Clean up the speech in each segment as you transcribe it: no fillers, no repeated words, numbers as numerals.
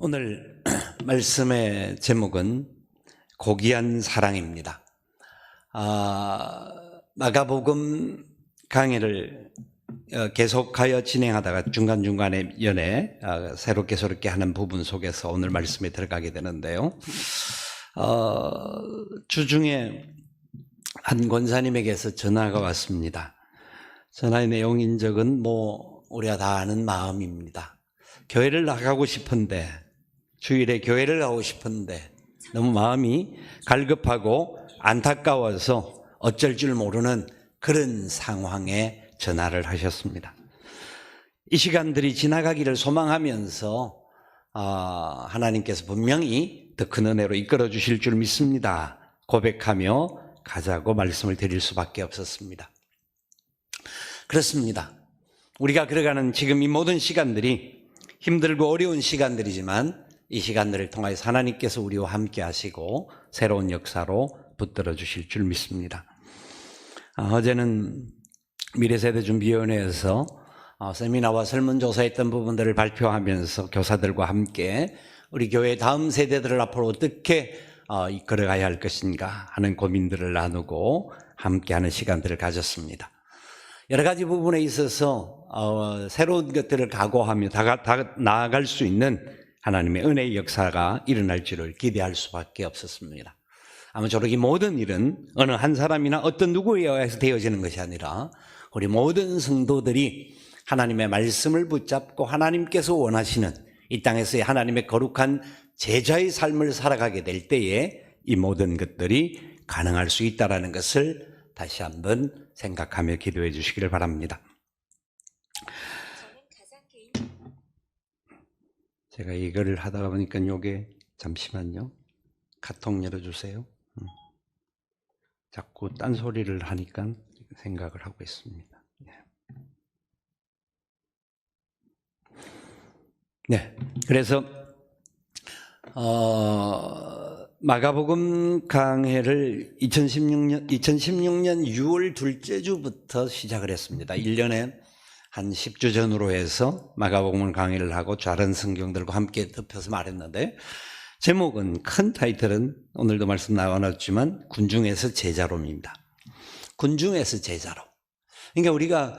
오늘 말씀의 제목은 고귀한 사랑입니다. 마가복음 강의를 계속하여 진행하다가 중간중간에 새롭게 하는 부분 속에서 오늘 말씀에 들어가게 되는데요. 주중에 한 권사님에게서 전화가 왔습니다. 전화의 내용인 적은 우리가 다 아는 마음입니다. 교회를 나가고 싶은데, 주일에 교회를 가고 싶은데 너무 마음이 갈급하고 안타까워서 어쩔 줄 모르는 그런 상황에 전화를 하셨습니다. 이 시간들이 지나가기를 소망하면서 하나님께서 분명히 더 큰 은혜로 이끌어 주실 줄 믿습니다. 고백하며 가자고 말씀을 드릴 수밖에 없었습니다. 그렇습니다. 우리가 걸어가는 지금 이 모든 시간들이 힘들고 어려운 시간들이지만 이 시간들을 통하여서 하나님께서 우리와 함께 하시고 새로운 역사로 붙들어 주실 줄 믿습니다. 어제는 미래세대준비위원회에서 세미나와 설문조사했던 부분들을 발표하면서 교사들과 함께 우리 교회 다음 세대들을 앞으로 어떻게 이끌어가야 할 것인가 하는 고민들을 나누고 함께하는 시간들을 가졌습니다. 여러 가지 부분에 있어서 새로운 것들을 각오하며 나아갈 수 있는 하나님의 은혜의 역사가 일어날 줄을 기대할 수밖에 없었습니다. 아무쪼록 이 모든 일은 어느 한 사람이나 어떤 누구에 의해서 되어지는 것이 아니라 우리 모든 성도들이 하나님의 말씀을 붙잡고 하나님께서 원하시는 이 땅에서의 하나님의 거룩한 제자의 삶을 살아가게 될 때에 이 모든 것들이 가능할 수 있다는 것을 다시 한번 생각하며 기도해 주시기를 바랍니다. 제가 이거를 하다가 보니까 요게 잠시만요. 카톡 열어주세요. 자꾸 딴소리를 하니까 생각을 하고 있습니다. 네, 그래서 마가복음 강해를 2016년 6월 둘째 주부터 시작을 했습니다. 1년에 한 10주 전으로 해서 마가복음 강의를 하고 다른 성경들과 함께 덮여서 말했는데, 제목은, 큰 타이틀은 오늘도 말씀 나왔지만 군중에서 제자로입니다. 군중에서 제자로. 그러니까 우리가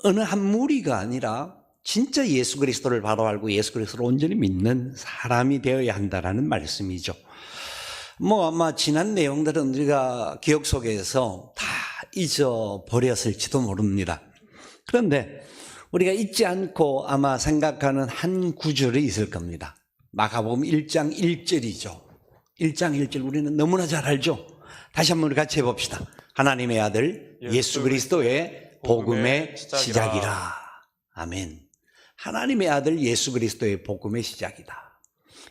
어느 한 무리가 아니라 진짜 예수 그리스도를 바로 알고 예수 그리스도를 온전히 믿는 사람이 되어야 한다는 말씀이죠. 아마 지난 내용들은 우리가 기억 속에서 다 잊어버렸을지도 모릅니다. 그런데 우리가 잊지 않고 아마 생각하는 한 구절이 있을 겁니다. 마가복음 1장 1절이죠. 1장 1절 우리는 너무나 잘 알죠. 다시 한번 우리 같이 해봅시다. 하나님의 아들 예수 그리스도의 복음의 시작이라. 아멘. 하나님의 아들 예수 그리스도의 복음의 시작이다.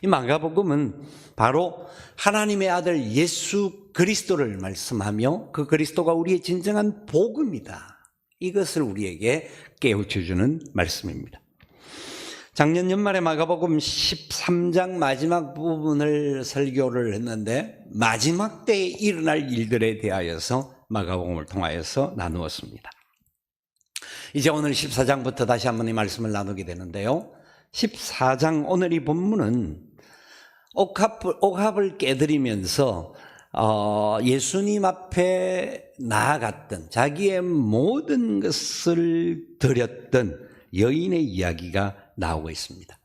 이 마가복음은 바로 하나님의 아들 예수 그리스도를 말씀하며 그 그리스도가 우리의 진정한 복음이다. 이것을 우리에게 깨우쳐주는 말씀입니다. 작년 연말에 마가복음 13장 마지막 부분을 설교를 했는데 마지막 때에 일어날 일들에 대하여서 마가복음을 통하여서 나누었습니다. 이제 오늘 14장부터 다시 한번 이 말씀을 나누게 되는데요. 14장 오늘 이 본문은 옥합을 깨드리면서 예수님 앞에 나아갔던 자기의 모든 것을 드렸던 여인의 이야기가 나오고 있습니다.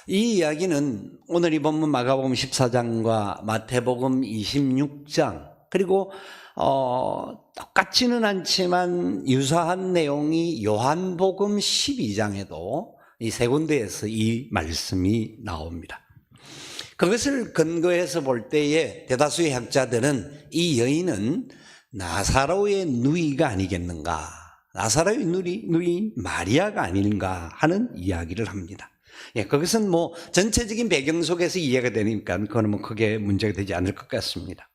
이 이야기는 오늘 이 본문 마가복음 14장과 마태복음 26장 그리고 똑같지는 않지만 유사한 내용이 요한복음 12장에도 이 세 군데에서 이 말씀이 나옵니다. 그것을 근거해서 볼 때에 대다수의 학자들은 이 여인은 나사로의 누이가 아니겠는가, 나사로의 누이 마리아가 아닌가 하는 이야기를 합니다. 그것은 전체적인 배경 속에서 이해가 되니까 그건 크게 문제가 되지 않을 것 같습니다.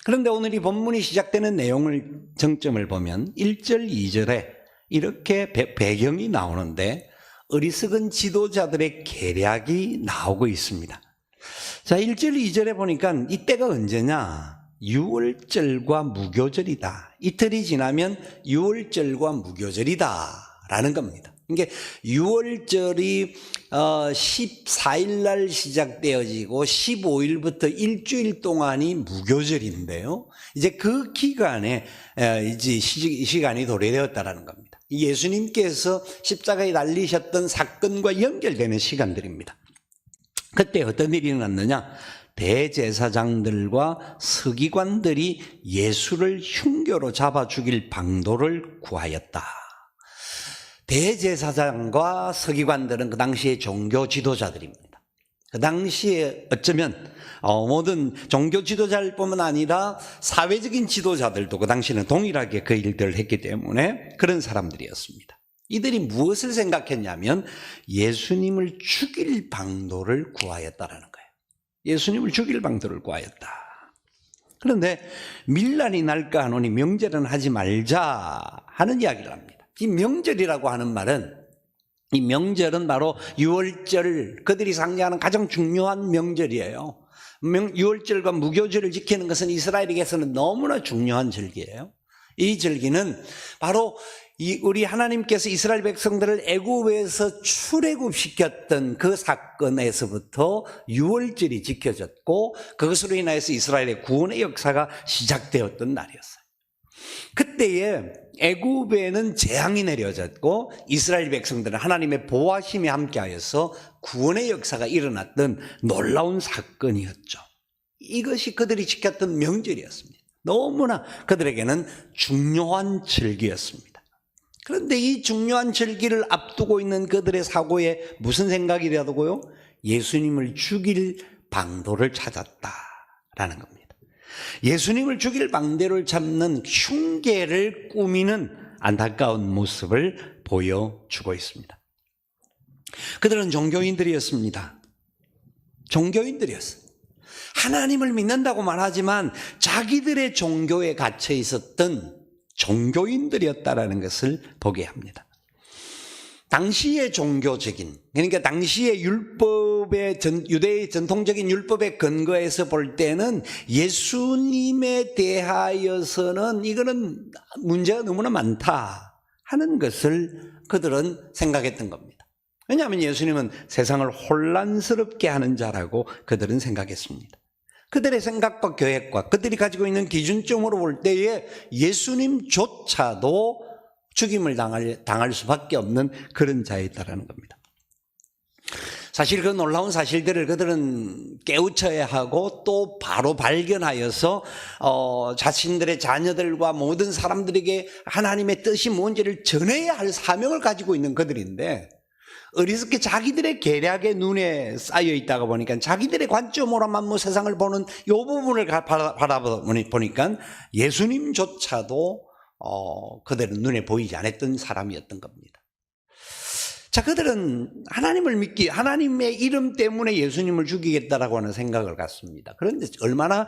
그런데 오늘 이 본문이 시작되는 내용을 정점을 보면 1절, 2절에 이렇게 배경이 나오는데 어리석은 지도자들의 계략이 나오고 있습니다. 자, 1절, 2절에 보니까 이때가 언제냐? 6월절과 무교절이다. 이틀이 지나면 6월절과 무교절이다 라는 겁니다. 그러니까 6월절이 14일 날 시작되어지고 15일부터 일주일 동안이 무교절인데요. 이제 그 기간에 이제 시간이 도래되었다라는 겁니다. 예수님께서 십자가에 달리셨던 사건과 연결되는 시간들입니다. 그때 어떤 일이 일어났느냐? 대제사장들과 서기관들이 예수를 흉교로 잡아 죽일 방도를 구하였다. 대제사장과 서기관들은 그 당시의 종교 지도자들입니다. 그 당시에 어쩌면 모든 종교 지도자일 뿐만 아니라 사회적인 지도자들도 그 당시에는 동일하게 그 일들을 했기 때문에 그런 사람들이었습니다. 이들이 무엇을 생각했냐면 예수님을 죽일 방도를 구하였다라는 거예요. 예수님을 죽일 방도를 구하였다. 그런데 밀란이 날까 하노니 명절은 하지 말자 하는 이야기를 합니다. 이 명절이라고 하는 말은, 이 명절은 바로 유월절, 그들이 상징하는 가장 중요한 명절이에요. 유월절과 무교절을 지키는 것은 이스라엘에게서는 너무나 중요한 절기예요. 이 절기는 바로 우리 하나님께서 이스라엘 백성들을 애굽에서 출애굽시켰던 그 사건에서부터 유월절이 지켜졌고, 그것으로 인하여서 이스라엘의 구원의 역사가 시작되었던 날이었어요. 그때에 애굽에는 재앙이 내려졌고 이스라엘 백성들은 하나님의 보호하심이 함께하여서 구원의 역사가 일어났던 놀라운 사건이었죠. 이것이 그들이 지켰던 명절이었습니다. 너무나 그들에게는 중요한 절기였습니다. 그런데 이 중요한 절기를 앞두고 있는 그들의 사고에 무슨 생각이 되더고요? 예수님을 죽일 방도를 찾았다라는 겁니다. 예수님을 죽일 방도를 잡는 흉계를 꾸미는 안타까운 모습을 보여주고 있습니다. 그들은 종교인들이었습니다. 종교인들이었어요. 하나님을 믿는다고 말하지만 자기들의 종교에 갇혀 있었던 종교인들이었다라는 것을 보게 합니다. 당시의 종교적인, 그러니까 당시의 율법의 유대의 전통적인 율법의 근거에서 볼 때는 예수님에 대하여서는 이거는 문제가 너무나 많다 하는 것을 그들은 생각했던 겁니다. 왜냐하면 예수님은 세상을 혼란스럽게 하는 자라고 그들은 생각했습니다. 그들의 생각과 계획과 그들이 가지고 있는 기준점으로 볼 때에 예수님조차도 죽임을 당할 수밖에 없는 그런 자였다라는 겁니다. 사실 그 놀라운 사실들을 그들은 깨우쳐야 하고 또 바로 발견하여서 자신들의 자녀들과 모든 사람들에게 하나님의 뜻이 뭔지를 전해야 할 사명을 가지고 있는 그들인데, 어리석게 자기들의 계략의 눈에 쌓여 있다가 보니까 자기들의 관점으로만 세상을 보는 이 부분을 바라보니까 예수님조차도 그들은 눈에 보이지 않았던 사람이었던 겁니다. 자, 그들은 하나님을 믿기, 하나님의 이름 때문에 예수님을 죽이겠다라고 하는 생각을 갖습니다. 그런데 얼마나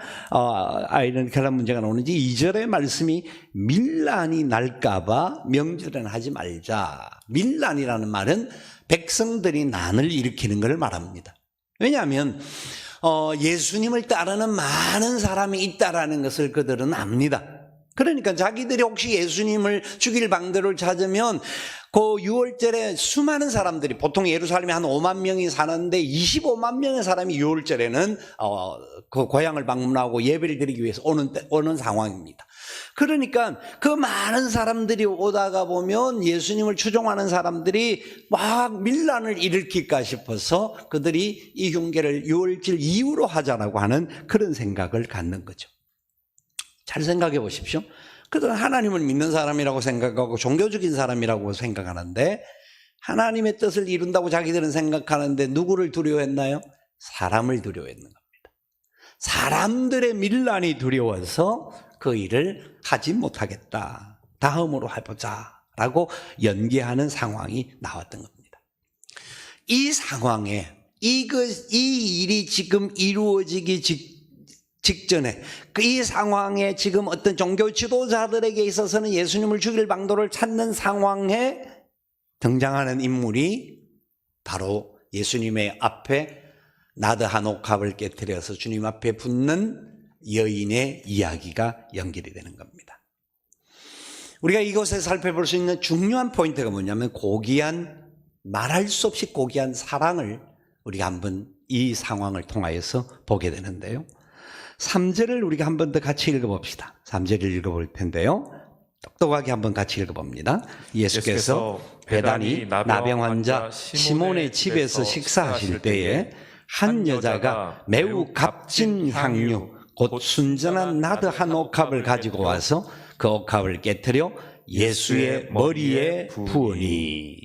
아이러니컬한 문제가 나오는지 2절의 말씀이 밀란이 날까봐 명절은 하지 말자. 밀란이라는 말은 백성들이 난을 일으키는 것을 말합니다. 왜냐하면 예수님을 따르는 많은 사람이 있다라는 것을 그들은 압니다. 그러니까 자기들이 혹시 예수님을 죽일 방도를 찾으면 그 6월절에 수많은 사람들이, 보통 예루살렘에 한 5만 명이 사는데 25만 명의 사람이 6월절에는 그 고향을 방문하고 예배를 드리기 위해서 오는 상황입니다. 그러니까 그 많은 사람들이 오다가 보면 예수님을 추종하는 사람들이 막 밀란을 일으킬까 싶어서 그들이 이 흉계를 6월절 이후로 하자라고 하는 그런 생각을 갖는 거죠. 잘 생각해 보십시오. 그들은 하나님을 믿는 사람이라고 생각하고 종교적인 사람이라고 생각하는데, 하나님의 뜻을 이룬다고 자기들은 생각하는데 누구를 두려워했나요? 사람을 두려워했는 겁니다. 사람들의 밀란이 두려워서 그 일을 하지 못하겠다, 다음으로 해보자 라고 연기하는 상황이 나왔던 겁니다. 이 상황에 이 일이 지금 이루어지기 직전에, 이 상황에 지금 어떤 종교 지도자들에게 있어서는 예수님을 죽일 방도를 찾는 상황에 등장하는 인물이 바로 예수님의 앞에 나드 한 옥합을 깨뜨려서 주님 앞에 붙는 여인의 이야기가 연결이 되는 겁니다. 우리가 이곳에 살펴볼 수 있는 중요한 포인트가 뭐냐면 말할 수 없이 고귀한 사랑을 우리가 한번 이 상황을 통하여서 보게 되는데요. 3절을 우리가 한 번 더 같이 읽어봅시다. 3절을 읽어볼 텐데요. 똑똑하게 한번 같이 읽어봅니다. 예수께서 베다니 나병 환자 시몬의 집에서 식사하실 때에 한 여자가 매우 값진 향유 곧 순전한 나드 한 옥합을 가지고 와서 그 옥합을 깨트려 예수의 머리에 부으니.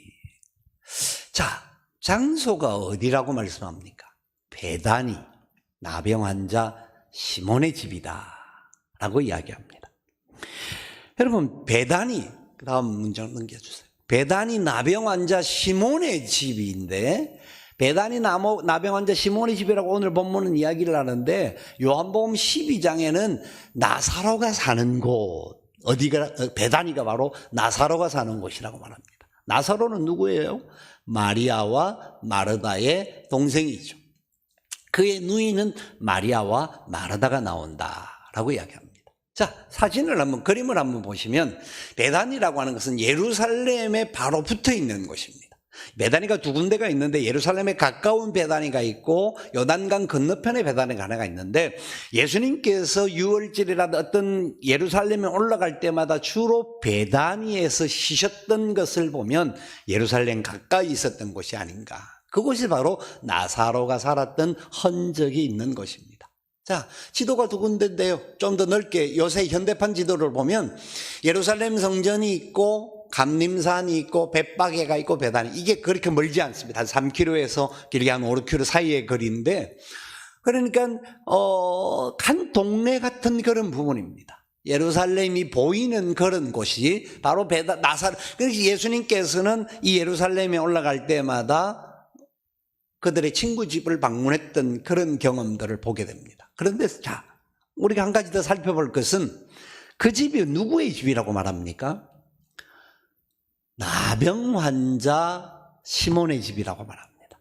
자, 장소가 어디라고 말씀합니까? 베다니 나병 환자 시몬의 집이다 라고 이야기합니다. 여러분, 베다니, 그 다음 문장 넘겨주세요. 베다니 나병 환자 시몬의 집인데, 베다니 나병 환자 시몬의 집이라고 오늘 본문은 이야기를 하는데, 요한복음 12장에는 나사로가 사는 곳, 베다니가 바로 나사로가 사는 곳이라고 말합니다. 나사로는 누구예요? 마리아와 마르다의 동생이죠. 그의 누이는 마리아와 마르다가 나온다라고 이야기합니다. 자, 그림을 한번 보시면 베다니라고 하는 것은 예루살렘에 바로 붙어 있는 곳입니다. 베다니가 두 군데가 있는데 예루살렘에 가까운 베다니가 있고 요단강 건너편에 베다니가 하나가 있는데, 예수님께서 유월절이라도 어떤 예루살렘에 올라갈 때마다 주로 베다니에서 쉬셨던 것을 보면 예루살렘 가까이 있었던 곳이 아닌가. 그곳이 바로 나사로가 살았던 흔적이 있는 곳입니다. 자, 지도가 두 군데인데요. 좀 더 넓게 요새 현대판 지도를 보면 예루살렘 성전이 있고 감림산이 있고 벳바게가 있고 베다니, 이게 그렇게 멀지 않습니다. 한 3km에서 길게 한 5, 6km 사이의 거리인데, 그러니까 한 동네 같은 그런 부분입니다. 예루살렘이 보이는 그런 곳이 바로 나사로. 그래서 예수님께서는 이 예루살렘에 올라갈 때마다 그들의 친구 집을 방문했던 그런 경험들을 보게 됩니다. 그런데 자, 우리가 한 가지 더 살펴볼 것은 그 집이 누구의 집이라고 말합니까? 나병 환자 시몬의 집이라고 말합니다.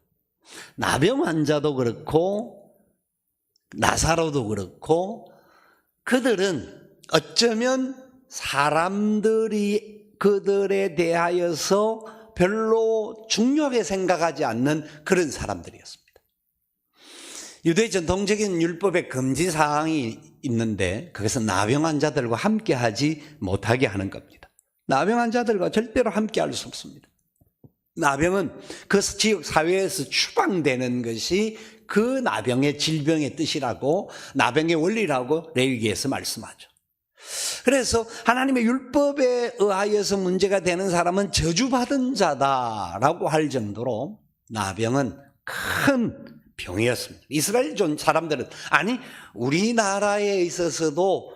나병 환자도 그렇고 나사로도 그렇고 그들은 어쩌면 사람들이 그들에 대하여서 별로 중요하게 생각하지 않는 그런 사람들이었습니다. 유대 전통적인 율법에 금지 사항이 있는데 그것은 나병 환자들과 함께하지 못하게 하는 겁니다. 나병 환자들과 절대로 함께할 수 없습니다. 나병은 그 지역 사회에서 추방되는 것이 그 나병의 질병의 뜻이라고, 나병의 원리라고 레위기에서 말씀하죠. 그래서 하나님의 율법에 의하여서 문제가 되는 사람은 저주받은 자다라고 할 정도로 나병은 큰 병이었습니다. 이스라엘 사람들은, 아니 우리나라에 있어서도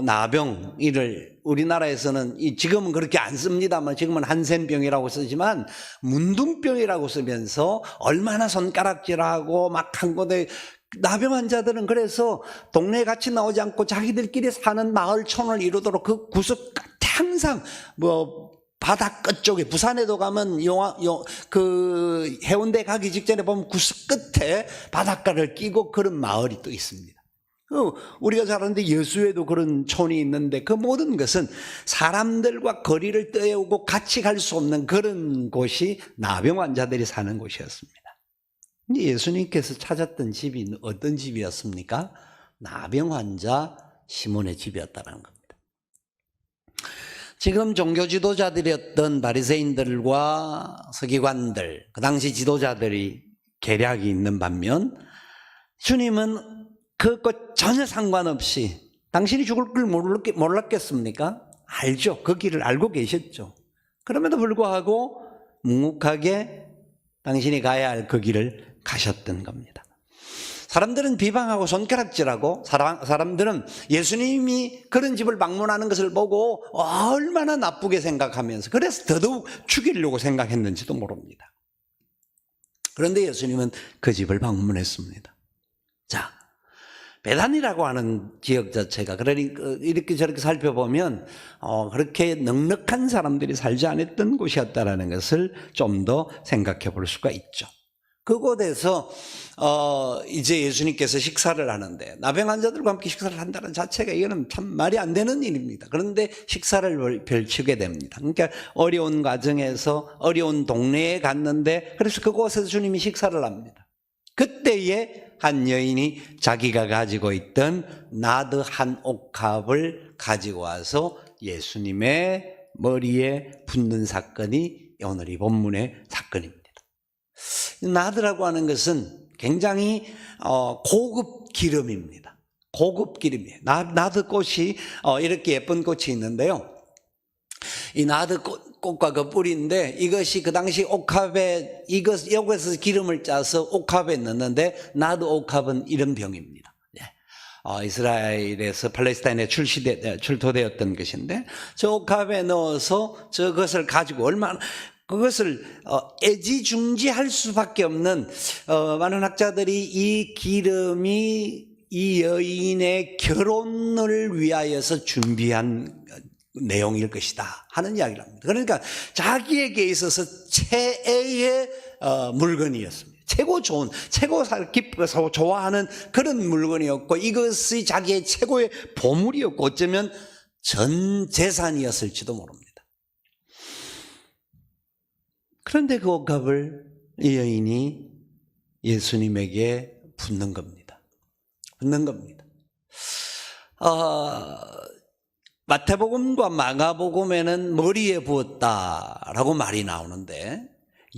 나병을 우리나라에서는 지금은 그렇게 안 씁니다만 지금은 한센병이라고 쓰지만 문둥병이라고 쓰면서 얼마나 손가락질하고 막 한 곳에 나병 환자들은 그래서 동네에 같이 나오지 않고 자기들끼리 사는 마을촌을 이루도록 그 구석 항상 바다 끝쪽에, 부산에도 가면 그 해운대 가기 직전에 보면 구석 끝에 바닷가를 끼고 그런 마을이 또 있습니다. 우리가 잘 아는데 여수에도 그런 촌이 있는데 그 모든 것은 사람들과 거리를 떼우고 같이 갈 수 없는 그런 곳이 나병 환자들이 사는 곳이었습니다. 근데 예수님께서 찾았던 집이 어떤 집이었습니까? 나병 환자 시몬의 집이었다는 겁니다. 지금 종교 지도자들이었던 바리새인들과 서기관들, 그 당시 지도자들이 계략이 있는 반면 주님은 그것 전혀 상관없이, 당신이 죽을 걸 몰랐겠습니까? 알죠. 그 길을 알고 계셨죠. 그럼에도 불구하고 묵묵하게 당신이 가야 할 그 길을 가셨던 겁니다. 사람들은 비방하고 손가락질하고 사람들은 예수님이 그런 집을 방문하는 것을 보고 얼마나 나쁘게 생각하면서 그래서 더더욱 죽이려고 생각했는지도 모릅니다. 그런데 예수님은 그 집을 방문했습니다. 자, 베단이라고 하는 지역 자체가 그러니까 이렇게 저렇게 살펴보면 그렇게 넉넉한 사람들이 살지 않았던 곳이었다는 것을 좀 더 생각해 볼 수가 있죠. 그곳에서 이제 예수님께서 식사를 하는데 나병 환자들과 함께 식사를 한다는 자체가 이거는 참 말이 안 되는 일입니다. 그런데 식사를 펼치게 됩니다. 그러니까 어려운 과정에서 어려운 동네에 갔는데 그래서 그곳에서 주님이 식사를 합니다. 그때에 한 여인이 자기가 가지고 있던 나드 한 옥합을 가지고 와서 예수님의 머리에 붓는 사건이 오늘 이 본문의 사건입니다. 나드라고 하는 것은 굉장히 고급 기름입니다. 고급 기름이에요. 나드 꽃이 이렇게 예쁜 꽃이 있는데요. 이 나드 꽃과 그 뿌리인데 이것이 그 당시 옥합에 여기서 기름을 짜서 옥합에 넣는데 나드 옥합은 이런 병입니다. 이스라엘에서 팔레스타인에 출토되었던 것인데 저 옥합에 넣어서 저것을 가지고 얼마나 그것을 애지중지할 수밖에 없는 많은 학자들이 이 기름이 이 여인의 결혼을 위하여서 준비한 내용일 것이다 하는 이야기를 합니다. 그러니까 자기에게 있어서 최애의 물건이었습니다. 최고 좋은, 최고 기뻐서 좋아하는 그런 물건이었고 이것이 자기의 최고의 보물이었고 어쩌면 전 재산이었을지도 모릅니다. 그런데 그 옥합을 이 여인이 예수님에게 붓는 겁니다. 붓는 겁니다. 마태복음과 마가복음에는 머리에 부었다라고 말이 나오는데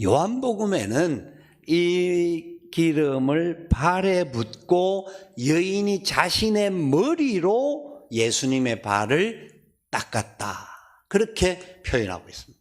요한복음에는 이 기름을 발에 붓고 여인이 자신의 머리로 예수님의 발을 닦았다. 그렇게 표현하고 있습니다.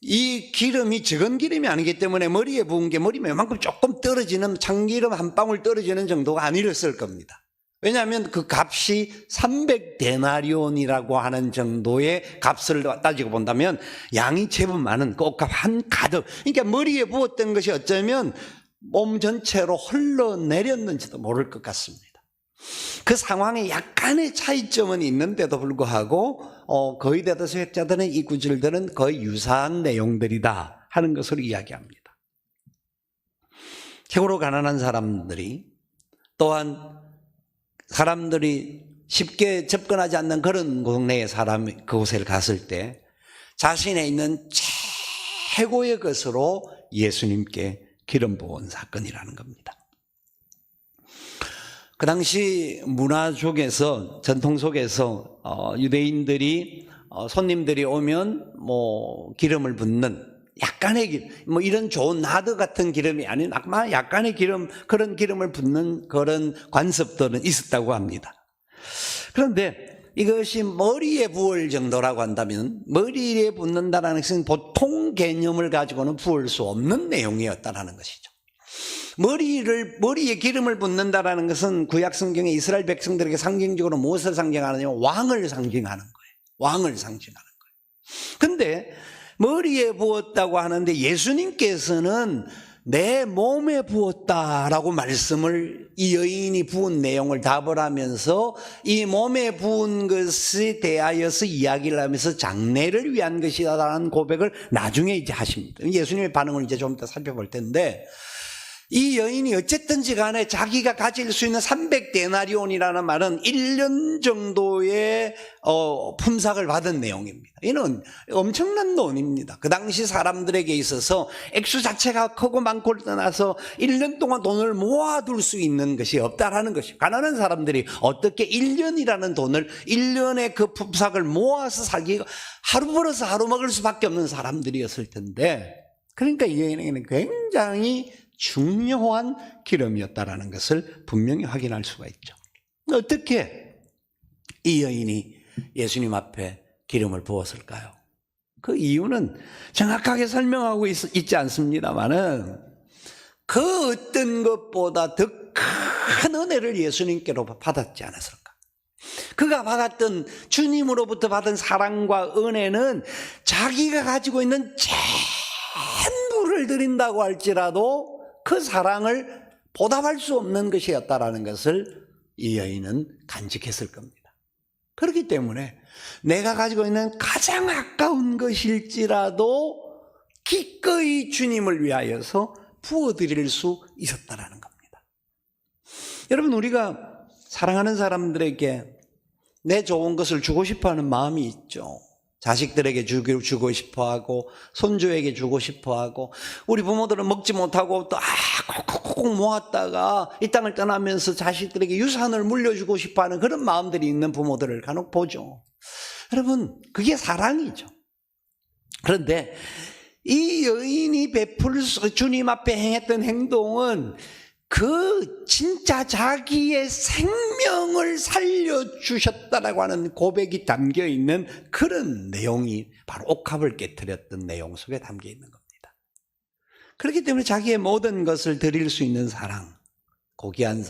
이 기름이 적은 기름이 아니기 때문에 머리에 부은 게 머리에 이만큼 조금 떨어지는 참기름 한 방울 떨어지는 정도가 아니었을 겁니다. 왜냐하면 그 값이 300데나리온이라고 하는 정도의 값을 따지고 본다면 양이 제법 많은 그 옥합 한 가득, 그러니까 머리에 부었던 것이 어쩌면 몸 전체로 흘러내렸는지도 모를 것 같습니다. 그 상황에 약간의 차이점은 있는데도 불구하고 거의 대다수 학자들은 이 구절들은 거의 유사한 내용들이다 하는 것으로 이야기합니다. 최고로 가난한 사람들이 또한 사람들이 쉽게 접근하지 않는 그런 동네에 그곳에 갔을 때 자신의 있는 최고의 것으로 예수님께 기름 부은 사건이라는 겁니다. 그 당시 문화 속에서 전통 속에서 유대인들이 손님들이 오면 기름을 붓는 약간의 기름, 이런 좋은 나드 같은 기름이 아닌 약간의 기름, 그런 기름을 붓는 그런 관습들은 있었다고 합니다. 그런데 이것이 머리에 부을 정도라고 한다면 머리에 붓는다는 것은 보통 개념을 가지고는 부을 수 없는 내용이었다는 것이죠. 머리에 기름을 붓는다라는 것은 구약 성경에 이스라엘 백성들에게 상징적으로 무엇을 상징하느냐? 왕을 상징하는 거예요. 왕을 상징하는 거예요. 근데 머리에 부었다고 하는데 예수님께서는 내 몸에 부었다라고 말씀을 이 여인이 부은 내용을 답을 하면서 이 몸에 부은 것에 대하여서 이야기를 하면서 장례를 위한 것이다라는 고백을 나중에 이제 하십니다. 예수님의 반응을 이제 좀 더 살펴볼 텐데 이 여인이 어쨌든지 간에 자기가 가질 수 있는 300데나리온이라는 말은 1년 정도의 품삯을 받은 내용입니다. 이는 엄청난 돈입니다. 그 당시 사람들에게 있어서 액수 자체가 크고 많고를 떠나서 1년 동안 돈을 모아둘 수 있는 것이 없다라는 것이, 가난한 사람들이 어떻게 1년이라는 돈을 1년의 그 품삯을 모아서 살기가 하루 벌어서 하루 먹을 수밖에 없는 사람들이었을 텐데, 그러니까 이 여인에게는 굉장히 중요한 기름이었다라는 것을 분명히 확인할 수가 있죠. 어떻게 이 여인이 예수님 앞에 기름을 부었을까요? 그 이유는 정확하게 설명하고 있지 않습니다만은 그 어떤 것보다 더 큰 은혜를 예수님께로 받았지 않았을까? 그가 받았던, 주님으로부터 받은 사랑과 은혜는 자기가 가지고 있는 전부를 드린다고 할지라도 그 사랑을 보답할 수 없는 것이었다라는 것을 이 여인은 간직했을 겁니다. 그렇기 때문에 내가 가지고 있는 가장 아까운 것일지라도 기꺼이 주님을 위하여서 부어드릴 수 있었다라는 겁니다. 여러분, 우리가 사랑하는 사람들에게 내 좋은 것을 주고 싶어하는 마음이 있죠. 자식들에게 주고 싶어하고 손주에게 주고 싶어하고, 우리 부모들은 먹지 못하고 또 콕콕콕 모았다가 이 땅을 떠나면서 자식들에게 유산을 물려주고 싶어하는 그런 마음들이 있는 부모들을 간혹 보죠. 여러분, 그게 사랑이죠. 그런데 이 여인이 주님 앞에 행했던 행동은 그 진짜 자기의 생명을 살려주셨다라고 하는 고백이 담겨있는 그런 내용이 바로 옥합을 깨뜨렸던 내용 속에 담겨있는 겁니다. 그렇기 때문에 자기의 모든 것을 드릴 수 있는 사랑, 고귀한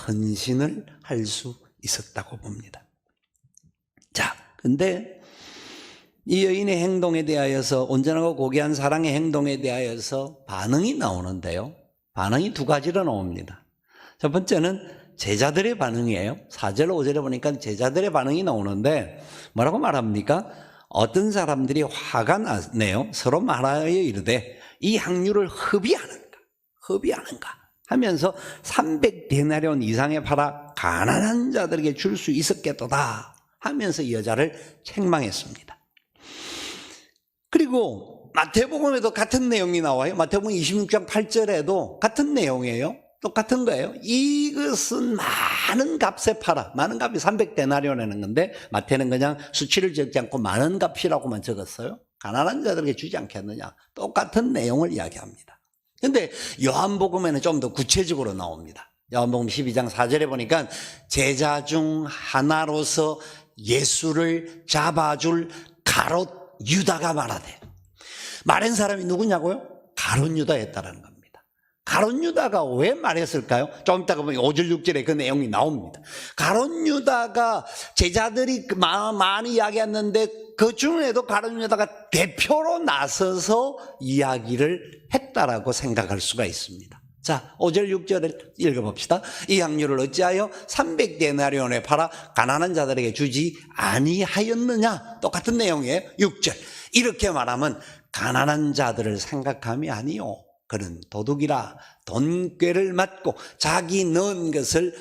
헌신을 할 수 있었다고 봅니다. 자, 근데 이 여인의 행동에 대하여서, 온전하고 고귀한 사랑의 행동에 대하여서 반응이 나오는데요. 반응이 두 가지로 나옵니다. 첫 번째는 제자들의 반응이에요. 4절 5절에 보니까 제자들의 반응이 나오는데 뭐라고 말합니까? 어떤 사람들이 화가 나네요. 서로 말하여 이르되 이 향유를 흡의하는가 하면서 300데나리온 이상에 팔아 가난한 자들에게 줄 수 있었겠도다 하면서 이 여자를 책망했습니다. 그리고 마태복음에도 같은 내용이 나와요. 마태복음 26장 8절에도 같은 내용이에요. 똑같은 거예요. 이것은 많은 값에 팔아. 많은 값이 300데나리온이라는 건데 마태는 그냥 수치를 적지 않고 많은 값이라고만 적었어요. 가난한 자들에게 주지 않겠느냐. 똑같은 내용을 이야기합니다. 그런데 요한복음에는 좀 더 구체적으로 나옵니다. 요한복음 12장 4절에 보니까 제자 중 하나로서 예수를 잡아줄 가롯 유다가 말하되, 말한 사람이 누구냐고요? 가룟 유다였다라는 겁니다. 가룟 유다가 왜 말했을까요? 좀 이따가 보면 5절 6절에 그 내용이 나옵니다. 가룟 유다가 제자들이 많이 이야기했는데 그 중에도 가룟 유다가 대표로 나서서 이야기를 했다라고 생각할 수가 있습니다. 자, 5절 6절을 읽어봅시다. 이 향유를 어찌하여 300데나리온에 팔아 가난한 자들에게 주지 아니하였느냐? 똑같은 내용이에요. 6절. 이렇게 말하면 가난한 자들을 생각함이 아니요, 그는 도둑이라 돈꾀를 맞고 자기 넣은 것을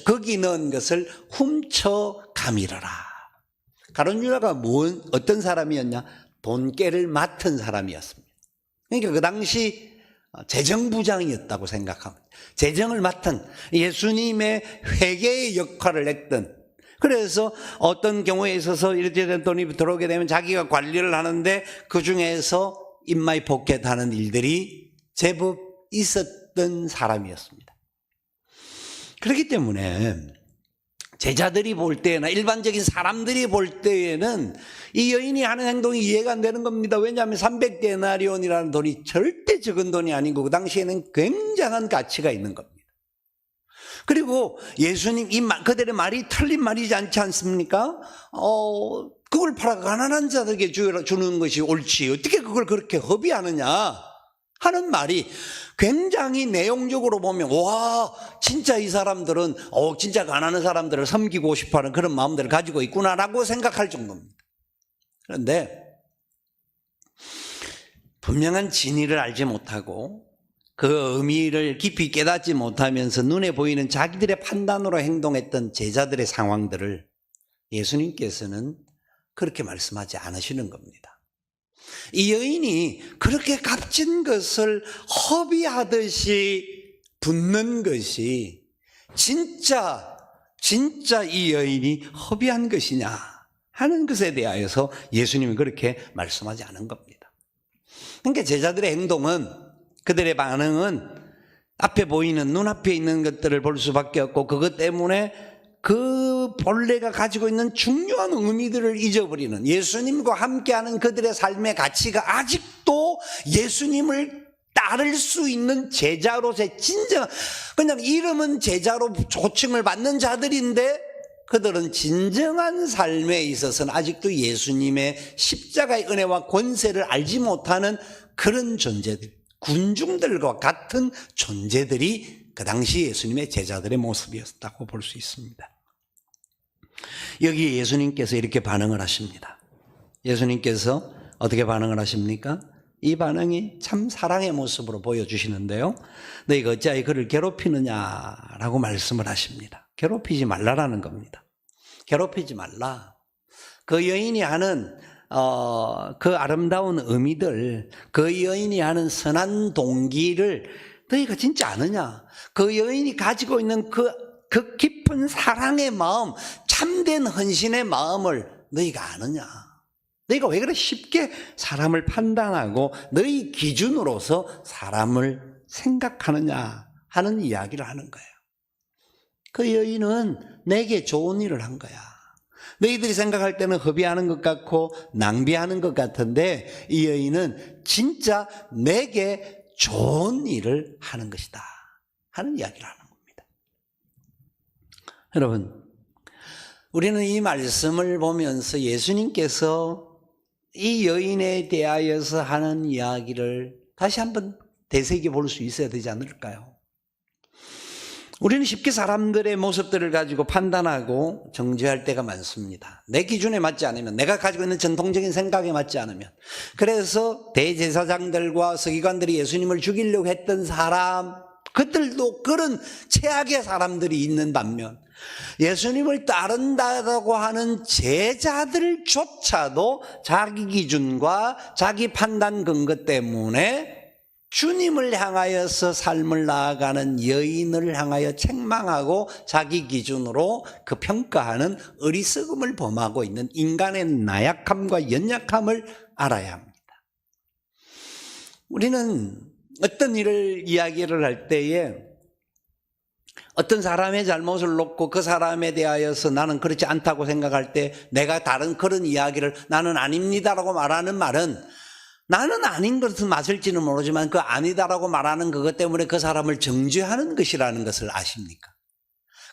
거기 넣은 것을 훔쳐가미러라. 가룟 유다가 어떤 사람이었냐? 돈꾀를 맡은 사람이었습니다. 그러니까 그 당시 재정부장이었다고 생각합니다. 재정을 맡은, 예수님의 회계의 역할을 했던, 그래서 어떤 경우에 있어서 이렇게 된 돈이 들어오게 되면 자기가 관리를 하는데 그 중에서 인마이 포켓하는 일들이 제법 있었던 사람이었습니다. 그렇기 때문에 제자들이 볼 때나 일반적인 사람들이 볼 때에는 이 여인이 하는 행동이 이해가 안 되는 겁니다. 왜냐하면 300데나리온이라는 돈이 절대 적은 돈이 아니고 그 당시에는 굉장한 가치가 있는 겁니다. 그리고 예수님, 그들의 말이 틀린 말이지 않지 않습니까? 그걸 팔아 가난한 자들에게 주는 것이 옳지, 어떻게 그걸 그렇게 허비하느냐 하는 말이 굉장히 내용적으로 보면, 와, 진짜 이 사람들은 진짜 가난한 사람들을 섬기고 싶어하는 그런 마음들을 가지고 있구나라고 생각할 정도입니다. 그런데 분명한 진리를 알지 못하고 그 의미를 깊이 깨닫지 못하면서 눈에 보이는 자기들의 판단으로 행동했던 제자들의 상황들을 예수님께서는 그렇게 말씀하지 않으시는 겁니다. 이 여인이 그렇게 값진 것을 허비하듯이 붓는 것이 진짜 이 여인이 허비한 것이냐 하는 것에 대하여서 예수님은 그렇게 말씀하지 않은 겁니다. 그러니까 제자들의 행동은, 그들의 반응은 앞에 보이는, 눈앞에 있는 것들을 볼 수밖에 없고, 그것 때문에 그 본래가 가지고 있는 중요한 의미들을 잊어버리는, 예수님과 함께하는 그들의 삶의 가치가 아직도 예수님을 따를 수 있는 제자로서의 진정한, 그냥 이름은 제자로 호칭을 받는 자들인데 그들은 진정한 삶에 있어서는 아직도 예수님의 십자가의 은혜와 권세를 알지 못하는 그런 존재들, 군중들과 같은 존재들이 그 당시 예수님의 제자들의 모습이었다고 볼 수 있습니다. 여기에 예수님께서 이렇게 반응을 하십니다. 예수님께서 어떻게 반응을 하십니까? 이 반응이 참 사랑의 모습으로 보여주시는데요. 너희가 어찌하여 그를 괴롭히느냐라고 말씀을 하십니다. 괴롭히지 말라라는 겁니다. 괴롭히지 말라. 그 여인이 하는 그 아름다운 의미들, 그 여인이 하는 선한 동기를 너희가 진짜 아느냐? 그 여인이 가지고 있는 그 깊은 사랑의 마음, 참된 헌신의 마음을 너희가 아느냐? 너희가 왜 그래 쉽게 사람을 판단하고 너희 기준으로서 사람을 생각하느냐 하는 이야기를 하는 거예요. 그 여인은 내게 좋은 일을 한 거야. 너희들이 생각할 때는 허비하는 것 같고 낭비하는 것 같은데 이 여인은 진짜 내게 좋은 일을 하는 것이다 하는 이야기를 하는 겁니다. 여러분, 우리는 이 말씀을 보면서 예수님께서 이 여인에 대하여서 하는 이야기를 다시 한번 되새겨 볼 수 있어야 되지 않을까요? 우리는 쉽게 사람들의 모습들을 가지고 판단하고 정죄할 때가 많습니다. 내 기준에 맞지 않으면, 내가 가지고 있는 전통적인 생각에 맞지 않으면. 그래서 대제사장들과 서기관들이 예수님을 죽이려고 했던 사람, 그들도 그런 최악의 사람들이 있는 반면 예수님을 따른다고 하는 제자들조차도 자기 기준과 자기 판단 근거 때문에 주님을 향하여서 삶을 나아가는 여인을 향하여 책망하고 자기 기준으로 그 평가하는 어리석음을 범하고 있는 인간의 나약함과 연약함을 알아야 합니다. 우리는 어떤 일을 이야기를 할 때에 어떤 사람의 잘못을 놓고 그 사람에 대하여서 나는 그렇지 않다고 생각할 때 내가 다른 그런 이야기를 나는 아닙니다라고 말하는 말은 나는 아닌 것은 맞을지는 모르지만 그 아니다라고 말하는 그것 때문에 그 사람을 정죄하는 것이라는 것을 아십니까?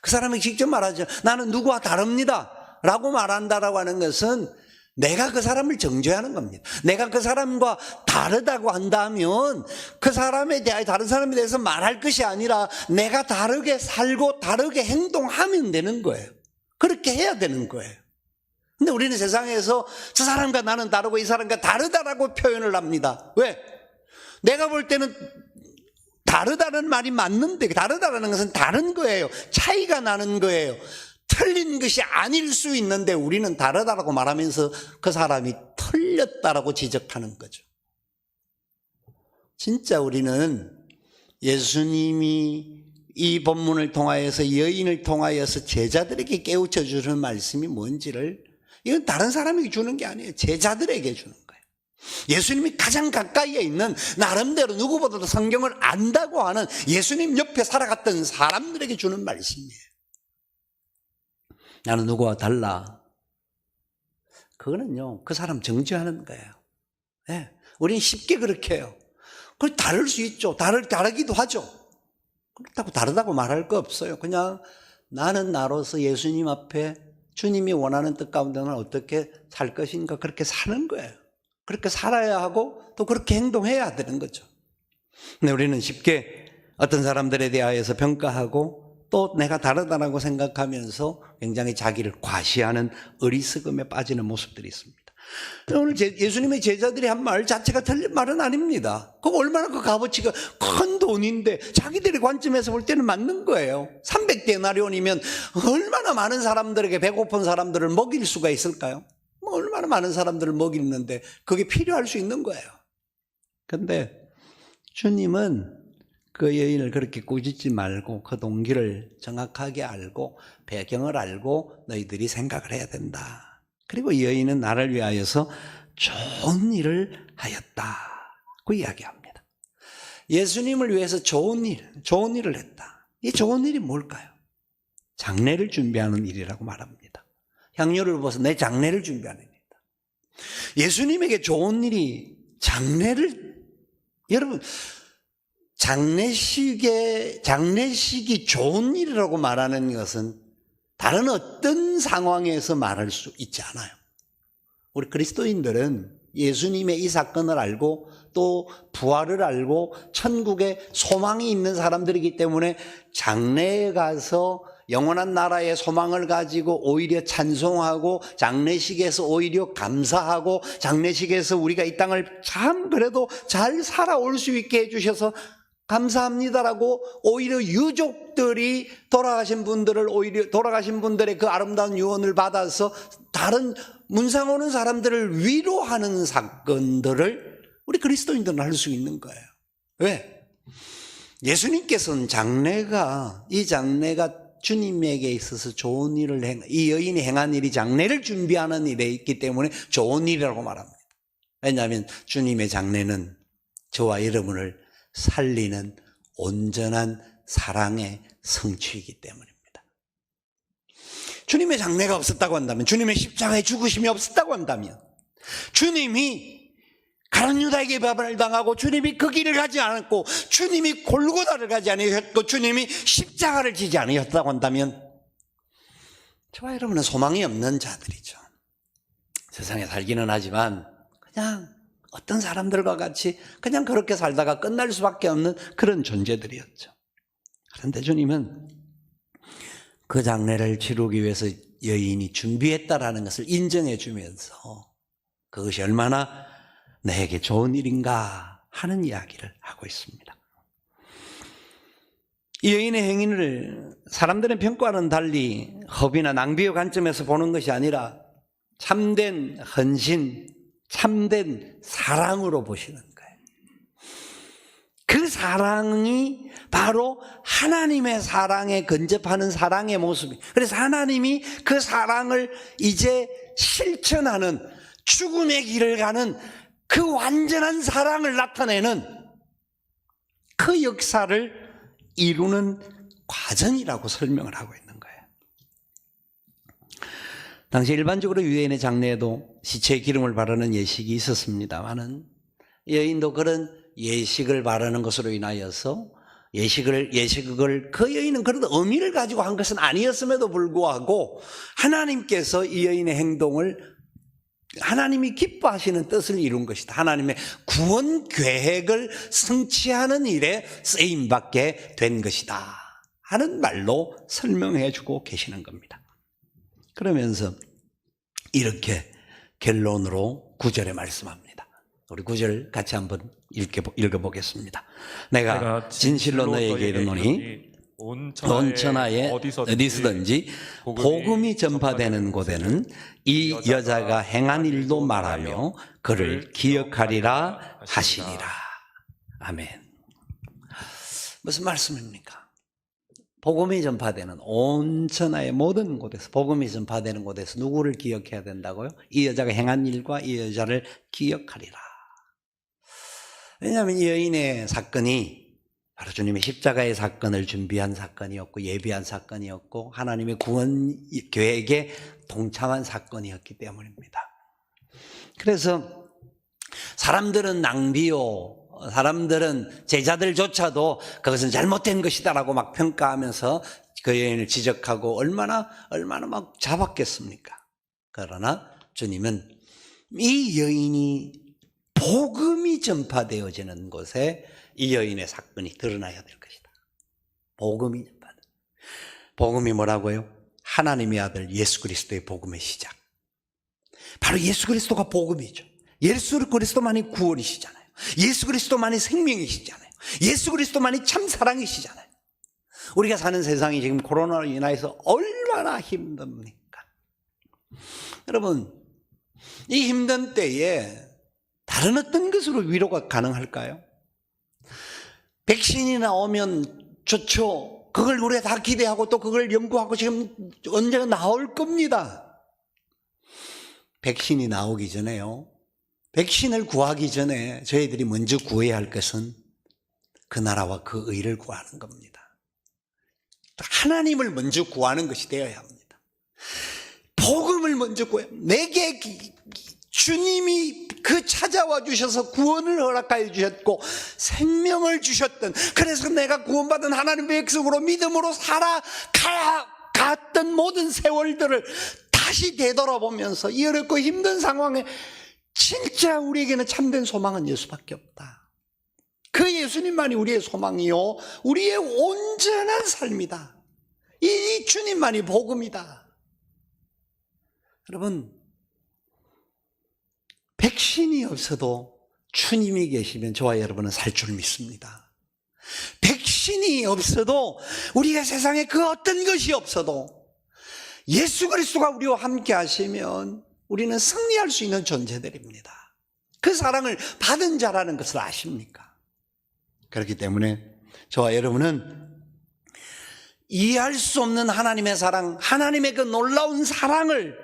그 사람이 직접 말하죠. 나는 누구와 다릅니다 라고 말한다라고 하는 것은 내가 그 사람을 정죄하는 겁니다. 내가 그 사람과 다르다고 한다면 그 사람에 대해 다른 사람에 대해서 말할 것이 아니라 내가 다르게 살고 다르게 행동하면 되는 거예요. 그렇게 해야 되는 거예요. 근데 우리는 세상에서 저 사람과 나는 다르고 이 사람과 다르다라고 표현을 합니다. 왜? 내가 볼 때는 다르다는 말이 맞는데 다르다라는 것은 다른 거예요. 차이가 나는 거예요. 틀린 것이 아닐 수 있는데 우리는 다르다라고 말하면서 그 사람이 틀렸다라고 지적하는 거죠. 진짜 우리는 예수님이 이 본문을 통하여서 여인을 통하여서 제자들에게 깨우쳐 주는 말씀이 뭔지를 이건 다른 사람에게 주는 게 아니에요. 제자들에게 주는 거예요. 예수님이 가장 가까이에 있는 나름대로 누구보다도 성경을 안다고 하는 예수님 옆에 살아갔던 사람들에게 주는 말씀이에요. 나는 누구와 달라. 그거는요, 그 사람 정죄하는 거예요. 네. 우리는 쉽게 그렇게 해요. 그걸 다를 수 있죠. 다르기도 하죠. 그렇다고 다르다고 말할 거 없어요. 그냥 나는 나로서 예수님 앞에 주님이 원하는 뜻 가운데는 어떻게 살 것인가 그렇게 사는 거예요. 그렇게 살아야 하고 또 그렇게 행동해야 되는 거죠. 근데 우리는 쉽게 어떤 사람들에 대하여서 평가하고 또 내가 다르다라고 생각하면서 굉장히 자기를 과시하는 어리석음에 빠지는 모습들이 있습니다. 오늘 예수님의 제자들이 한 말 자체가 틀린 말은 아닙니다. 그거 얼마나 그 값어치가 큰 돈인데 자기들의 관점에서 볼 때는 맞는 거예요. 300데나리온이면 얼마나 많은 사람들에게 배고픈 사람들을 먹일 수가 있을까요? 얼마나 많은 사람들을 먹이는데 그게 필요할 수 있는 거예요. 그런데 주님은 그 여인을 그렇게 꾸짖지 말고 그 동기를 정확하게 알고 배경을 알고 너희들이 생각을 해야 된다. 그리고 여인은 나를 위하여서 좋은 일을 하였다고 이야기합니다. 예수님을 위해서 좋은 일을 했다. 이 좋은 일이 뭘까요? 장례를 준비하는 일이라고 말합니다. 향유를 부어서 내 장례를 준비하는 일이다. 예수님에게 좋은 일이 여러분 장례식이 좋은 일이라고 말하는 것은 다른 어떤 상황에서 말할 수 있지 않아요. 우리 그리스도인들은 예수님의 이 사건을 알고 또 부활을 알고 천국에 소망이 있는 사람들이기 때문에 장례에 가서 영원한 나라의 소망을 가지고 오히려 찬송하고 장례식에서 오히려 감사하고 장례식에서 우리가 이 땅을 참 그래도 잘 살아올 수 있게 해주셔서 감사합니다라고 오히려 유족들이 돌아가신 분들의 그 아름다운 유언을 받아서 다른 문상 오는 사람들을 위로하는 사건들을 우리 그리스도인들은 할 수 있는 거예요. 왜? 예수님께서는 이 장례가 주님에게 있어서 좋은 일을 이 여인이 행한 일이 장례를 준비하는 일에 있기 때문에 좋은 일이라고 말합니다. 왜냐하면 주님의 장례는 저와 여러분을 살리는 온전한 사랑의 성취이기 때문입니다. 주님의 장례가 없었다고 한다면, 주님의 십자가의 죽으심이 없었다고 한다면, 주님이 가룟 유다에게 배반을 당하고 주님이 그 길을 가지 않았고 주님이 골고다를 가지 아니하셨고 주님이 십자가를 지지 아니하셨다고 한다면 저와 여러분은 소망이 없는 자들이죠. 세상에 살기는 하지만 그냥 어떤 사람들과 같이 그냥 그렇게 살다가 끝날 수밖에 없는 그런 존재들이었죠. 그런데 주님은 그 장례를 치르기 위해서 여인이 준비했다라는 것을 인정해 주면서 그것이 얼마나 내게 좋은 일인가 하는 이야기를 하고 있습니다. 이 여인의 행위를 사람들의 평가와는 달리 허비나 낭비의 관점에서 보는 것이 아니라 참된 헌신, 참된 사랑으로 보시는 거예요. 그 사랑이 바로 하나님의 사랑에 근접하는 사랑의 모습이에요. 그래서 하나님이 그 사랑을 이제 실천하는 죽음의 길을 가는 그 완전한 사랑을 나타내는 그 역사를 이루는 과정이라고 설명을 하고 있는 거예요. 당시 일반적으로 유대인의 장례에도 시체에 기름을 바르는 예식이 있었습니다만은 여인도 그런 예식을 바르는 것으로 인하여서 예식을 그 여인은 그래도 의미를 가지고 한 것은 아니었음에도 불구하고 하나님께서 이 여인의 행동을 하나님이 기뻐하시는 뜻을 이룬 것이다. 하나님의 구원 계획을 성취하는 일에 쓰임받게 된 것이다 하는 말로 설명해 주고 계시는 겁니다. 그러면서 이렇게 결론으로 9절에 말씀합니다. 우리 9절 같이 한번 읽어보겠습니다. 내가 진실로 너에게 이르노니 온 천하에 어디서든지 복음이 전파되는 곳에는 이 여자가 행한 일도 말하며 그를 기억하리라 하시니라. 아멘. 무슨 말씀입니까? 복음이 전파되는 온 천하의 모든 곳에서, 복음이 전파되는 곳에서 누구를 기억해야 된다고요? 이 여자가 행한 일과 이 여자를 기억하리라. 왜냐하면 이 여인의 사건이 바로 주님의 십자가의 사건을 준비한 사건이었고 예비한 사건이었고 하나님의 구원 계획에 동참한 사건이었기 때문입니다. 그래서 사람들은 사람들은 제자들조차도 그것은 잘못된 것이다라고 막 평가하면서 그 여인을 지적하고 얼마나 막 잡았겠습니까? 그러나 주님은 이 여인이 복음이 전파되어지는 곳에 이 여인의 사건이 드러나야 될 것이다. 복음이 전파돼. 복음이 뭐라고요? 하나님의 아들 예수 그리스도의 복음의 시작. 바로 예수 그리스도가 복음이죠. 예수 그리스도만이 구원이시잖아요. 예수 그리스도만이 생명이시잖아요. 예수 그리스도만이 참 사랑이시잖아요. 우리가 사는 세상이 지금 코로나로 인해서 얼마나 힘듭니까? 여러분, 이 힘든 때에 다른 어떤 것으로 위로가 가능할까요? 백신이 나오면 좋죠. 그걸 우리가 다 기대하고 또 그걸 연구하고 지금 언제가 나올 겁니다. 백신이 나오기 전에요. 백신을 구하기 전에 저희들이 먼저 구해야 할 것은 그 나라와 그 의를 구하는 겁니다. 하나님을 먼저 구하는 것이 되어야 합니다. 복음을 먼저 구해요. 내게 주님이 그 찾아와 주셔서 구원을 허락하여 주셨고 생명을 주셨던, 그래서 내가 구원받은 하나님의 백성으로 믿음으로 살아갔던 모든 세월들을 다시 되돌아보면서 이 어렵고 힘든 상황에 진짜 우리에게는 참된 소망은 예수밖에 없다. 그 예수님만이 우리의 소망이요 우리의 온전한 삶이다. 이 오직 주님만이 복음이다. 여러분, 백신이 없어도 주님이 계시면 저와 여러분은 살 줄 믿습니다. 백신이 없어도, 우리가 세상에 그 어떤 것이 없어도 예수 그리스도가 우리와 함께 하시면 우리는 승리할 수 있는 존재들입니다. 그 사랑을 받은 자라는 것을 아십니까? 그렇기 때문에 저와 여러분은 이해할 수 없는 하나님의 사랑, 하나님의 그 놀라운 사랑을,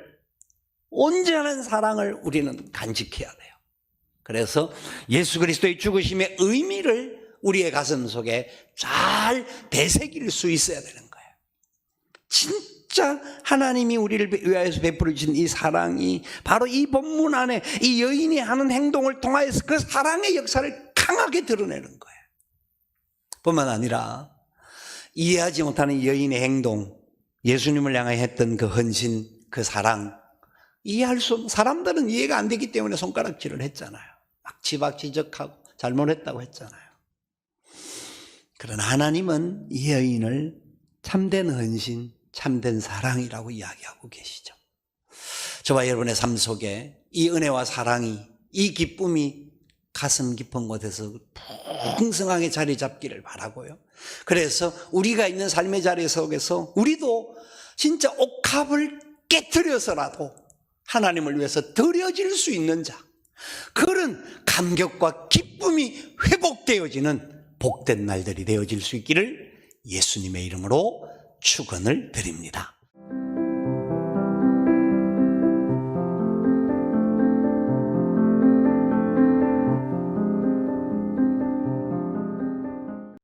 온전한 사랑을 우리는 간직해야 돼요. 그래서 예수 그리스도의 죽으심의 의미를 우리의 가슴 속에 잘 되새길 수 있어야 되는 거예요. 진짜 하나님이 우리를 위하여서 베풀어 주신 이 사랑이 바로 이 본문 안에 이 여인이 하는 행동을 통하여서 그 사랑의 역사를 강하게 드러내는 거예요. 뿐만 아니라 이해하지 못하는 여인의 행동, 예수님을 향해 했던 그 헌신, 그 사랑, 이해할 수 없는, 사람들은 이해가 안 되기 때문에 손가락질을 했잖아요. 막 지적하고 잘못했다고 했잖아요. 그러나 하나님은 이 여인을 참된 헌신, 참된 사랑이라고 이야기하고 계시죠. 저와 여러분의 삶 속에 이 은혜와 사랑이, 이 기쁨이 가슴 깊은 곳에서 풍성하게 자리 잡기를 바라고요. 그래서 우리가 있는 삶의 자리 속에서 우리도 진짜 옥합을 깨트려서라도 하나님을 위해서 드려질 수 있는 자, 그런 감격과 기쁨이 회복되어지는 복된 날들이 되어질 수 있기를 예수님의 이름으로 축원을 드립니다.